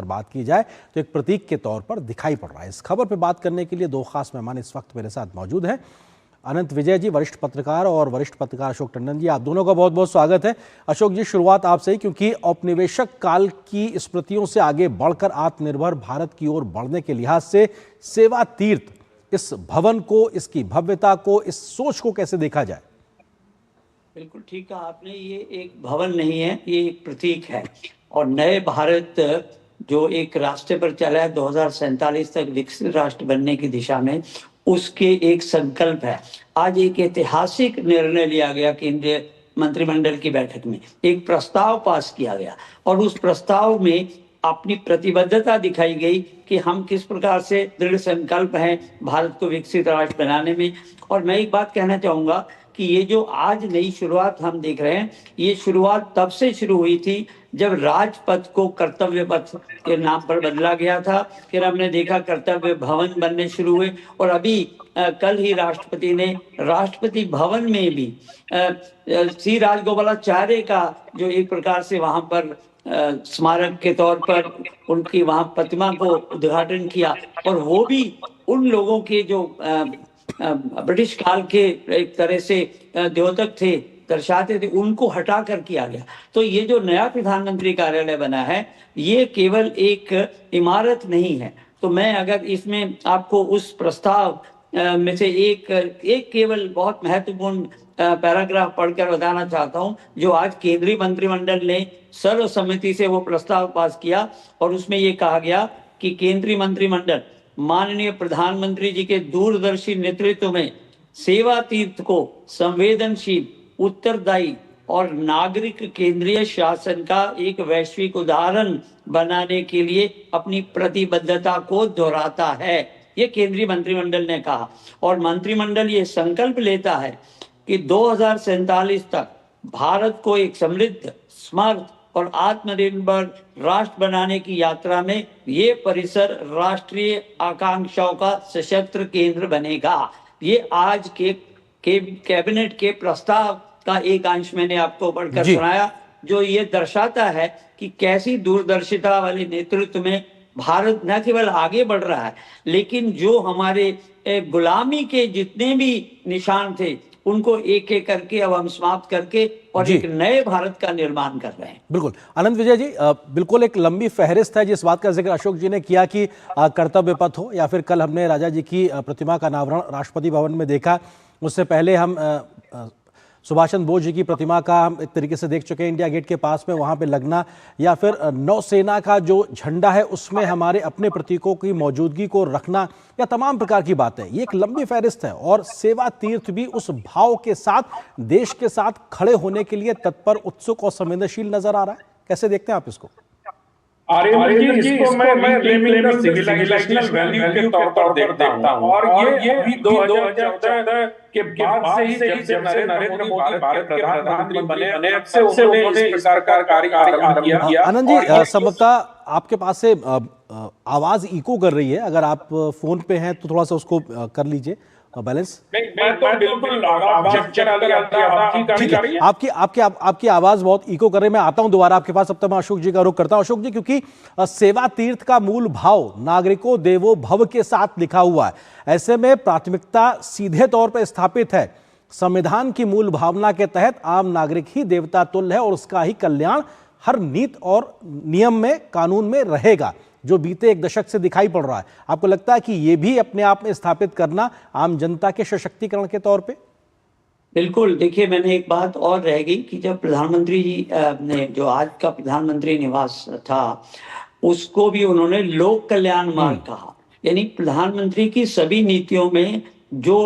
बात की जाए तो एक प्रतीक के तौर पर दिखाई पड़ रहा है। इस खबर पर बात करने के लिए दो खास मेहमान इस वक्त मेरे साथ मौजूद हैं। अनंत विजय जी, वरिष्ठ पत्रकार, और वरिष्ठ पत्रकार अशोक टंडन जी, आप दोनों का बहुत बहुत स्वागत है। अशोक जी, शुरुआत आपसे ही, क्योंकि औपनिवेशिक काल की स्मृतियों से आगे बढ़कर आत्मनिर्भर भारत की ओर बढ़ने के लिहाज से सेवा तीर्थ, इस भवन को, इसकी भव्यता को, इस सोच को कैसे देखा जाए? बिल्कुल ठीक कहा आपने। ये एक भवन नहीं है, ये एक प्रतीक है। और नए भारत जो एक रास्ते पर चला है 2047 तक विकसित राष्ट्र बनने की दिशा में, उसके एक संकल्प है। आज एक ऐतिहासिक निर्णय लिया गया, केंद्रीय मंत्रिमंडल की बैठक में एक प्रस्ताव पास किया गया और उस प्रस्ताव में अपनी प्रतिबद्धता दिखाई गई कि हम किस प्रकार से दृढ़ संकल्प हैं भारत को विकसित राष्ट्र बनाने में। और मैं एक बात कहना चाहूंगा कि ये जो आज नई शुरुआत हम देख रहे हैं, ये शुरुआत तब से शुरू हुई थी जब राजपथ को कर्तव्य पथ के नाम पर बदला गया था। फिर हमने देखा कर्तव्य भवन बनने शुरू हुए और अभी कल ही राष्ट्रपति ने राष्ट्रपति भवन में भी श्री राजगोपालाचार्य का जो एक प्रकार से वहां पर स्मारक के तौर पर उनकी वहां प्रतिमा को उद्घाटन किया। और वो भी उन लोगों के जो ब्रिटिश काल के एक तरह से द्योतक थे, दर्शाते थे, उनको हटा कर किया गया। तो ये जो नया प्रधानमंत्री कार्यालय बना है, ये केवल एक इमारत नहीं है। तो मैं अगर इसमें आपको उस प्रस्ताव में से एक केवल बहुत महत्वपूर्ण पैराग्राफ पढ़कर बताना चाहता हूं, जो आज केंद्रीय मंत्रिमंडल ने सर्वसम्मति से वो प्रस्ताव पास किया। और उसमें ये कहा गया कि केंद्रीय मंत्रिमंडल माननीय प्रधानमंत्री जी के दूरदर्शी नेतृत्व में सेवा तीर्थ को संवेदनशील, उत्तरदायी और नागरिक केंद्रीय शासन का एक वैश्विक उदाहरण बनाने के लिए अपनी प्रतिबद्धता को दोहराता है, ये केंद्रीय मंत्रिमंडल ने कहा। और मंत्रिमंडल ये संकल्प लेता है कि 2047 तक भारत को एक समृद्ध, समर्थ और आत्मनिर्भर राष्ट्र बनाने की यात्रा में ये परिसर राष्ट्रीय आकांक्षाओं का सशस्त्र केंद्र बनेगा। ये आज के कैबिनेट के प्रस्ताव का एक अंश मैंने आपको पढ़कर सुनाया, जो ये दर्शाता है कि कैसी दूरदर्शिता वाले नेतृत्व में भारत न केवल आगे बढ़ रहा है, लेकिन जो हमारे गुलामी के जितने भी निशान थे उनको एक एक करके अब हम समाप्त करके और एक नए भारत का निर्माण कर रहे हैं। बिल्कुल अनंत विजय जी, बिल्कुल एक लंबी फहरिस्त है जिस बात का जिक्र अशोक जी ने किया कि कर्तव्य पथ हो, या फिर कल हमने राजा जी की प्रतिमा का अनावरण राष्ट्रपति भवन में देखा। उससे पहले हम सुभाष चंद्र बोस जी की प्रतिमा का हम एक तरीके से देख चुके हैं इंडिया गेट के पास में, वहां पे लगना, या फिर नौसेना का जो झंडा है उसमें हमारे अपने प्रतीकों की मौजूदगी को रखना, या तमाम प्रकार की बातें। ये एक लंबी फहरिस्त है और सेवा तीर्थ भी उस भाव के साथ देश के साथ खड़े होने के लिए तत्पर, उत्सुक और संवेदनशील नजर आ रहा है। कैसे देखते हैं आप इसको? आर्यमन जी, इसको मैं रिक्लेमिंग सिविलाइजेशनल वैल्यू के तौर पर देखता हूं। और ये अभी 2014 के बाद से ही जब से नरेंद्र मोदी भारत के प्रधानमंत्री बने, तब से उन्होंने इस प्रकार कार्य आरंभ किया। आनंद जी, संभवतः आपके पास से आवाज इको कर रही है, अगर आप फोन पे हैं तो थोड़ा सा उसको कर लीजिए बैलेंस। मैं तो बिल्कुल ठीक है, आपकी आवाज बहुत इको कर रही है। मैं आता हूं दोबारा आपके पास, अब तक मैं अशोक जी का रुख करता हूं। अशोक जी, क्योंकि सेवा तीर्थ का मूल भाव नागरिकों देवो भव के साथ लिखा हुआ है, ऐसे में प्राथमिकता सीधे तौर पर स्थापित है। संविधान की मूल भावना के तहत आम नागरिक ही देवता तुल्य है और उसका ही कल्याण हर नीति और नियम में, कानून में रहेगा, जो बीते एक दशक से दिखाई पड़ रहा है। आपको लगता है कि यह भी अपने आप में स्थापित करना आम जनता के सशक्तिकरण के तौर पे? बिल्कुल। देखिए, मैंने एक बात और रह गई कि जब प्रधानमंत्री जी ने जो आज का प्रधानमंत्री निवास था, उसको भी उन्होंने लोक कल्याण मार्ग कहा। यानी प्रधानमंत्री की सभी नीतियों में जो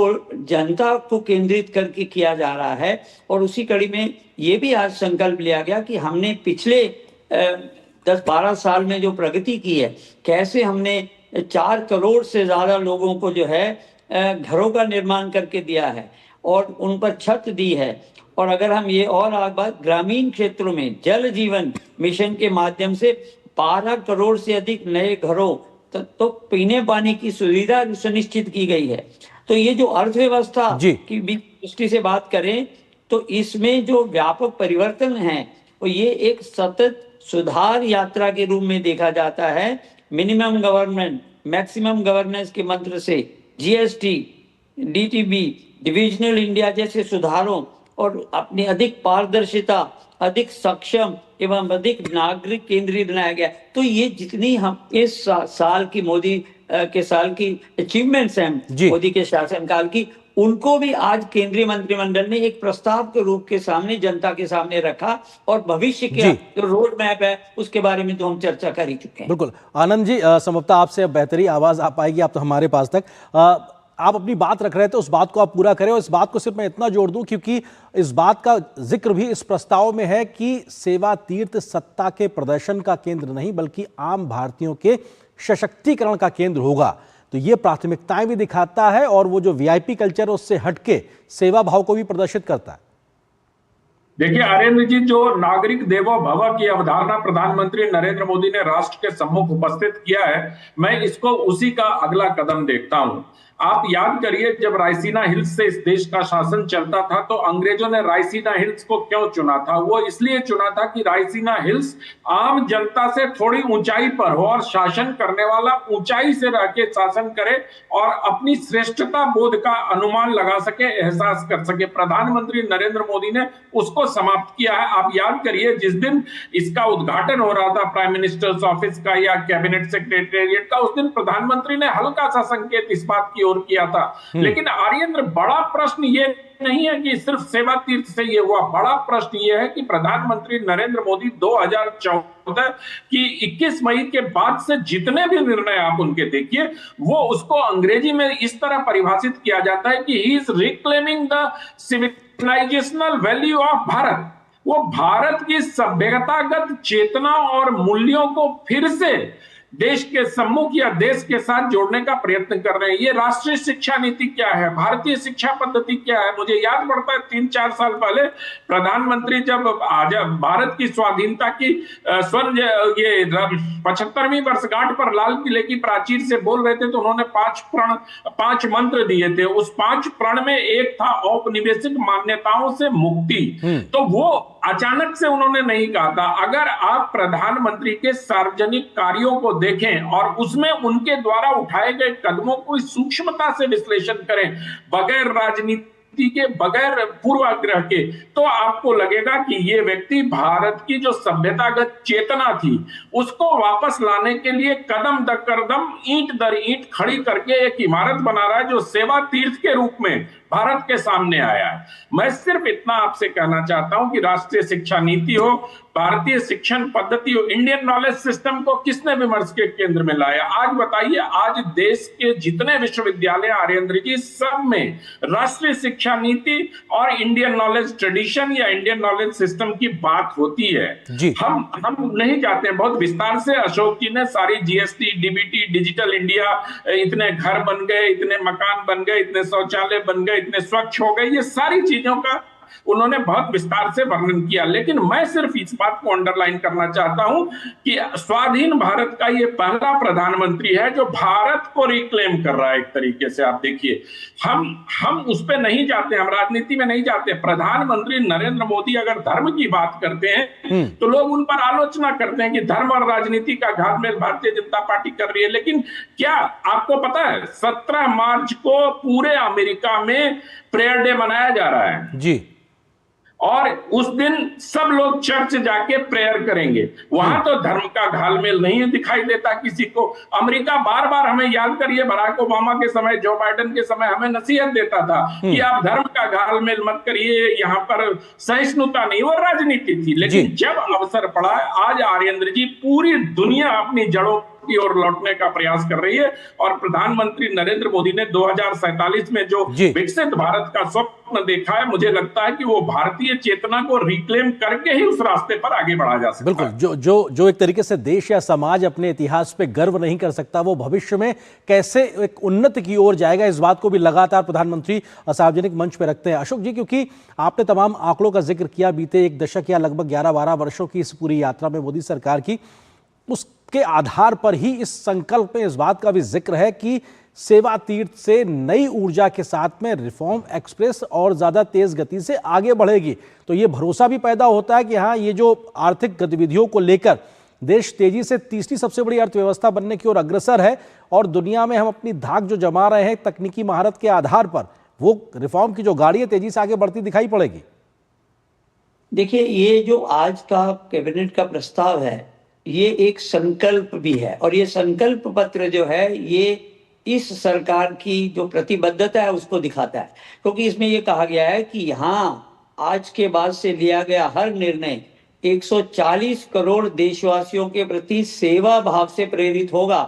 जनता को केंद्रित करके किया जा रहा है, और उसी कड़ी में ये भी आज संकल्प लिया गया कि हमने पिछले 10-12 साल में जो प्रगति की है, कैसे हमने 4 करोड़ से ज्यादा लोगों को जो है घरों का निर्माण करके दिया है और उन पर छत दी है। और अगर हम ये और आगे बात, ग्रामीण क्षेत्रों में जल जीवन मिशन के माध्यम से 12 करोड़ से अधिक नए घरों तो पीने पानी की सुविधा सुनिश्चित की गई है। तो ये जो अर्थव्यवस्था की दृष्टि से बात करें तो इसमें जो व्यापक परिवर्तन है, वो ये एक सतत सुधार यात्रा के रूप में देखा जाता है। मिनिमम गवर्नमेंट मैक्सिमम गवर्नेंस के मंत्र से जीएसटी, डीटीबी, डिविजनल इंडिया जैसे सुधारों और अपनी अधिक पारदर्शिता, अधिक सक्षम एवं अधिक नागरिक केंद्रीय बनाया गया। तो ये जितनी हम इस साल की मोदी के साल की अचीवमेंट्स हैं मोदी के शासनकाल की, उनको भी आज केंद्रीय मंत्रिमंडल ने एक प्रस्ताव के रूप के सामने जनता के सामने रखा और भविष्य के जो रोड मैप है उसके बारे में तो हम चर्चा कर ही चुके हैं। बिल्कुल आनंद जी, संभवतः आपसे अब बेहतरी आवाज आ पाएगी, आप तो हमारे पास तक आप अपनी बात रख रहे थे, उस बात को आप पूरा करें। और इस बात को सिर्फ मैं इतना जोड़ दूं क्योंकि इस बात का जिक्र भी इस प्रस्ताव में है कि सेवा तीर्थ सत्ता के प्रदर्शन का केंद्र नहीं बल्कि आम भारतीयों के सशक्तिकरण का केंद्र होगा। तो ये प्राथमिकताएं भी दिखाता है और वो जो वीआईपी कल्चर है उससे हटके सेवा भाव को भी प्रदर्शित करता है। देखिए आर्यन जी, जो नागरिक देवो भव की अवधारणा प्रधानमंत्री नरेंद्र मोदी ने राष्ट्र के सम्मुख उपस्थित किया है, मैं इसको उसी का अगला कदम देखता हूं। आप याद करिए, जब रायसीना हिल्स से इस देश का शासन चलता था तो अंग्रेजों ने रायसीना हिल्स को क्यों चुना था? वो इसलिए चुना था कि रायसीना हिल्स आम जनता से थोड़ी ऊंचाई पर हो और शासन करने वाला ऊंचाई से रह के शासन करे और अपनी श्रेष्ठता बोध का अनुमान लगा सके, एहसास कर सके। प्रधानमंत्री नरेंद्र मोदी ने उसको समाप्त किया है। आप याद करिए, जिस दिन इसका उद्घाटन हो रहा था प्राइम मिनिस्टर्स ऑफिस का या कैबिनेट सेक्रेटेरिएट का, उस दिन प्रधानमंत्री ने हल्का सा संकेत इस बात की ओर किया था। लेकिन आर्येंद्र, बड़ा प्रश्न ये नहीं है कि सिर्फ सेवा तीर्थ से ये हुआ। बड़ा प्रश्न ये है कि प्रधानमंत्री नरेंद्र मोदी 2014 की 21 मई के बाद से जितने भी निर्णय आप उनके देखिए, वो उसको अंग्रेजी में इस तरह परिभाषित किया जाता है कि he is reclaiming the civilisational value of Bharat. वो भारत की सभ्यतागत चेतना और मूल्यों को फिर से देश के सम्मुख या देश के साथ जोड़ने का प्रयत्न कर रहे हैं। ये राष्ट्रीय शिक्षा नीति क्या है, भारतीय शिक्षा पद्धति क्या है? मुझे याद पड़ता है 3-4 साल पहले प्रधानमंत्री जब भारत की स्वाधीनता की स्वर्ण ये 75वीं वर्षगांठ पर लाल किले की प्राचीर से बोल रहे थे तो उन्होंने 5 मंत्र दिए थे। उस 5 प्रण में एक था औपनिवेशिक मान्यताओं से मुक्ति। तो वो अचानक से उन्होंने नहीं कहा था। अगर आप प्रधानमंत्री के सार्वजनिक कार्यों को देखें और उसमें उनके द्वारा उठाए गए कदमों को सूक्ष्मता से विश्लेषण करें, बगैर राजनीति के, बगैर पूर्वाग्रह के, तो आपको लगेगा कि ये व्यक्ति भारत की जो सभ्यतागत चेतना थी उसको वापस लाने के लिए कदम दर कदम, ईंट दर ईंट खड़ी करके एक इमारत बना रहा है जो सेवा तीर्थ के रूप में भारत के सामने आया है। मैं सिर्फ इतना आपसे कहना चाहता हूं कि राष्ट्रीय शिक्षा नीति हो, भारतीय शिक्षण पद्धति हो, इंडियन नॉलेज सिस्टम को किसने विमर्श के केंद्र में लाया? आज बताइए, आज देश के जितने विश्वविद्यालय आर्येंद्र जी, सब में राष्ट्रीय शिक्षा नीति और इंडियन नॉलेज ट्रेडिशन या इंडियन नॉलेज सिस्टम की बात होती है। हम नहीं चाहते हैं। बहुत विस्तार से अशोक जी ने सारी जीएसटी, डीबीटी, डिजिटल इंडिया, इतने घर बन गए, इतने मकान बन गए, इतने शौचालय बन गए, इतने स्वच्छ हो गए, ये सारी चीजों का उन्होंने बहुत विस्तार से वर्णन किया। लेकिन मैं सिर्फ इस बात को अंडरलाइन करना चाहता हूं कि स्वाधीन भारत का ये पहला प्रधानमंत्री है जो भारत को रिक्लेम कर रहा है। एक तरीके से आप देखिए, हम उस पे नहीं जाते, हम राजनीति में नहीं जाते। प्रधानमंत्री नरेंद्र मोदी अगर धर्म की बात करते हैं तो लोग उन पर आलोचना करते हैं कि धर्म और राजनीति का घातमेल भारतीय जनता पार्टी कर रही है। लेकिन क्या आपको पता है 17 मार्च को पूरे अमेरिका में प्रेयर डे मनाया जा रहा है जी, और उस दिन सब लोग चर्च जाके प्रेयर करेंगे। वहां तो धर्म का घालमेल नहीं दिखाई देता किसी को। अमेरिका बार बार हमें याद करिए, बराक ओबामा के समय, जो बाइडेन के समय हमें नसीहत देता था कि आप धर्म का घालमेल मत करिए, यहाँ पर सहिष्णुता नहीं, वो राजनीति थी। लेकिन जब अवसर पड़ा, आज आर्येंद्र जी, पूरी दुनिया अपनी जड़ों की ओर लौटने का प्रयास कर रही है और प्रधानमंत्री नरेंद्र मोदी ने 2047 में जो विकसित भारत का स्वप्न देखा है, मुझे लगता है कि वो भारतीय चेतना को रिक्लेम करके ही उस रास्ते पर आगे बढ़ा जा सकता है। बिल्कुल, जो एक तरीके से देश या समाज अपने इतिहास पे गर्व नहीं कर सकता, वो भविष्य में कैसे एक उन्नति की ओर जाएगा, इस बात को भी लगातार प्रधानमंत्री सार्वजनिक मंच पे रखते हैं। अशोक जी, क्योंकि आपने तमाम आंकड़ों का जिक्र किया बीते 1 दशक या लगभग 11-12 वर्षों की इस पूरी यात्रा में मोदी सरकार की, उसके आधार पर ही इस संकल्प में इस बात का भी जिक्र है कि सेवा तीर्थ से नई ऊर्जा के साथ में रिफॉर्म एक्सप्रेस और ज्यादा तेज गति से आगे बढ़ेगी। तो ये भरोसा भी पैदा होता है कि हाँ, ये जो आर्थिक गतिविधियों को लेकर देश तेजी से तीसरी सबसे बड़ी अर्थव्यवस्था बनने की ओर अग्रसर है और दुनिया में हम अपनी धाक जो जमा रहे हैं तकनीकी महारत के आधार पर, वो रिफॉर्म की जो गाड़ी है तेजी से आगे बढ़ती दिखाई पड़ेगी। देखिए, ये जो आज का कैबिनेट का प्रस्ताव है, ये एक संकल्प भी है और ये संकल्प पत्र जो है ये इस सरकार की जो प्रतिबद्धता है उसको दिखाता है, क्योंकि इसमें ये कहा गया है कि यहाँ आज के बाद से लिया गया हर निर्णय 140 करोड़ देशवासियों के प्रति सेवा भाव से प्रेरित होगा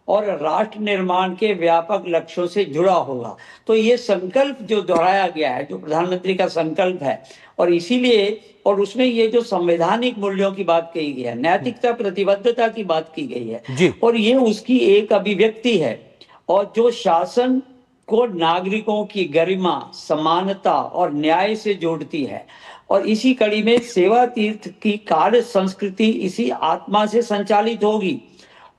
और राष्ट्र निर्माण के व्यापक लक्ष्यों से जुड़ा होगा। तो ये संकल्प जो दोहराया गया है, जो प्रधानमंत्री का संकल्प है, और इसीलिए और उसमें ये जो संवैधानिक मूल्यों की बात कही गई है, नैतिकता, प्रतिबद्धता की बात की गई है और ये उसकी एक अभिव्यक्ति है और जो शासन को नागरिकों की गरिमा, समानता और न्याय से जोड़ती है। और इसी कड़ी में सेवा तीर्थ की कार्य संस्कृति इसी आत्मा से संचालित होगी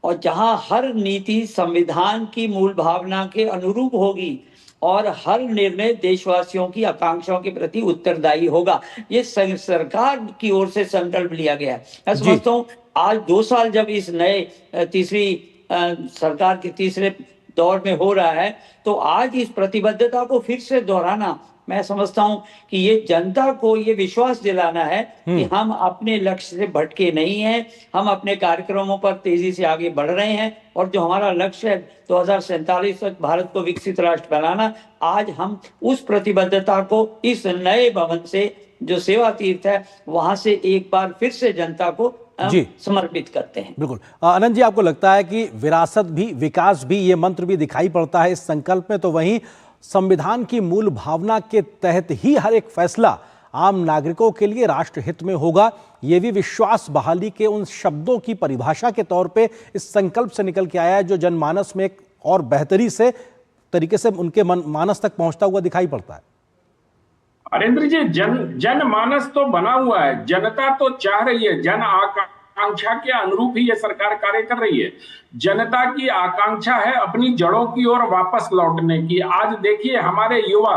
और जहां हर नीति संविधान की मूल भावना के अनुरूप होगी और हर निर्णय देशवासियों की आकांक्षाओं के प्रति उत्तरदायी होगा। ये सरकार की ओर से संकल्प लिया गया है। मैं समझता हूँ आज 2 साल जब इस नए तीसरी सरकार के तीसरे दौर में हो रहा है, तो आज इस प्रतिबद्धता को फिर से दोहराना, मैं समझता हूं कि ये जनता को ये विश्वास दिलाना है कि हम अपने लक्ष्य से भटके नहीं हैं, हम अपने कार्यक्रमों पर तेजी से आगे बढ़ रहे हैं और जो हमारा लक्ष्य है 2047 तक भारत को विकसित राष्ट्र बनाना, आज हम उस प्रतिबद्धता को इस नए भवन से जो सेवा तीर्थ है वहां से एक बार फिर से जनता को समर्पित करते हैं। बिल्कुल। आनंद जी, आपको लगता है कि विरासत भी, विकास भी, ये मंत्र भी दिखाई पड़ता है इस संकल्प में, तो वहीं संविधान की मूल भावना के तहत ही हर एक फैसला आम नागरिकों के लिए राष्ट्र हित में होगा, ये भी विश्वास बहाली के उन शब्दों की परिभाषा के तौर पे इस संकल्प से निकल के आया है जो जनमानस में एक और बेहतरी से तरीके से उनके मानस तक पहुंचता हुआ दिखाई पड़ता है। अरेंद्र जी, जनमानस तो बना हुआ है, जनता तो चाह रही है, जन आकांक्षा के अनुरूप ही ये सरकार कार्य कर रही है। जनता की आकांक्षा है अपनी जड़ों की ओर वापस लौटने की। आज देखिए हमारे युवा,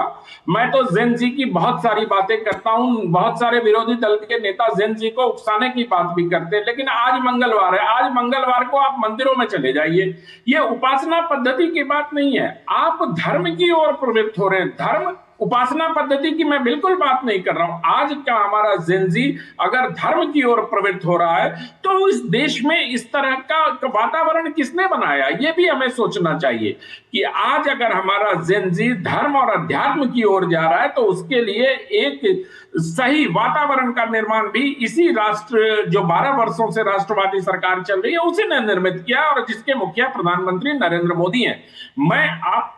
मैं तो जेन जी की बहुत सारी बातें करता हूं, बहुत सारे विरोधी दल के नेता जेन जी को उकसाने की बात भी करते हैं, लेकिन आज मंगलवार है, आज मंगलवार को आप मंदिरों में चले जाइए, ये उपासना पद्धति की बात नहीं है, आप धर्म की ओर प्रवृत्त हो रहे हैं। धर्म उपासना पद्धति की मैं बिल्कुल बात नहीं कर रहा हूं। आज का हमारा जेन जी अगर धर्म की ओर प्रवृत्त हो रहा है तो इस देश में इस तरह का वातावरण किसने बनाया, ये भी हमें सोचना चाहिए कि आज अगर हमारा जेन जी धर्म और अध्यात्म की ओर जा रहा है तो उसके लिए एक सही वातावरण का निर्माण भी इसी राष्ट्र, जो 12 वर्षों से राष्ट्रवादी सरकार चल रही है, उसी ने निर्मित किया और जिसके मुखिया प्रधानमंत्री नरेंद्र मोदी हैं।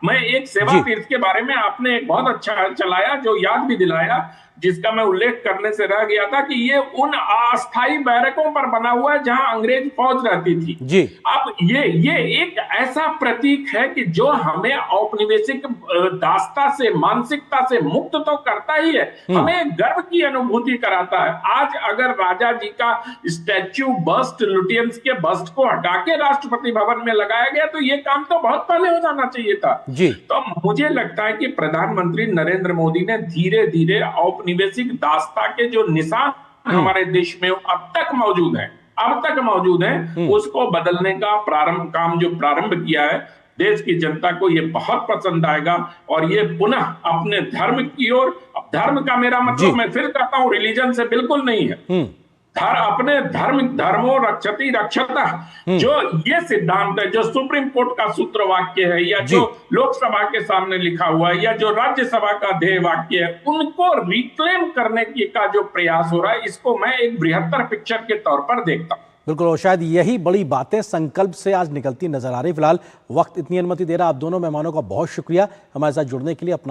मैं एक सेवा तीर्थ के बारे में आपने एक बहुत अच्छा चलाया, जो याद भी दिलाया, जिसका मैं उल्लेख करने से रह गया था कि ये उन अस्थायी बैरकों पर बना हुआ है जहां अंग्रेज फौज रहती थी जी। अब ये एक ऐसा प्रतीक है कि जो हमें औपनिवेशिक दास्ता से, मानसिकता से मुक्त तो करता ही है, हमें गर्व की अनुभूति कराता है। आज अगर राजा जी का स्टैच्यू, बस्ट, लुटियंस के बस्ट को हटा के राष्ट्रपति भवन में लगाया गया तो ये काम तो बहुत पहले हो जाना चाहिए था जी। तो मुझे लगता है कि प्रधानमंत्री नरेंद्र मोदी ने धीरे धीरे औपनिवेशिक दास्ता के जो निशान हमारे देश में अब तक मौजूद है, उसको बदलने का काम जो प्रारंभ किया है, देश की जनता को ये बहुत पसंद आएगा और ये पुनः अपने धर्म की ओर, धर्म का मेरा मतलब मैं फिर कहता हूं रिलीजन से बिल्कुल नहीं है, अपने धर्मो रक्षति रक्षता, जो ये सिद्धांत है, जो सुप्रीम कोर्ट का सूत्र वाक्य है या जो लोकसभा के सामने लिखा हुआ है या जो राज्यसभा का ध्येय वाक्य है, उनको रिक्लेम करने की का जो प्रयास हो रहा है, इसको मैं एक बृहत्तर पिक्चर के तौर पर देखता हूं। बिल्कुल, और शायद यही बड़ी बातें संकल्प से आज निकलती नजर आ रही। फिलहाल वक्त इतनी अनुमति दे रहा, आप दोनों मेहमानों का बहुत शुक्रिया हमारे साथ जुड़ने के लिए। अपना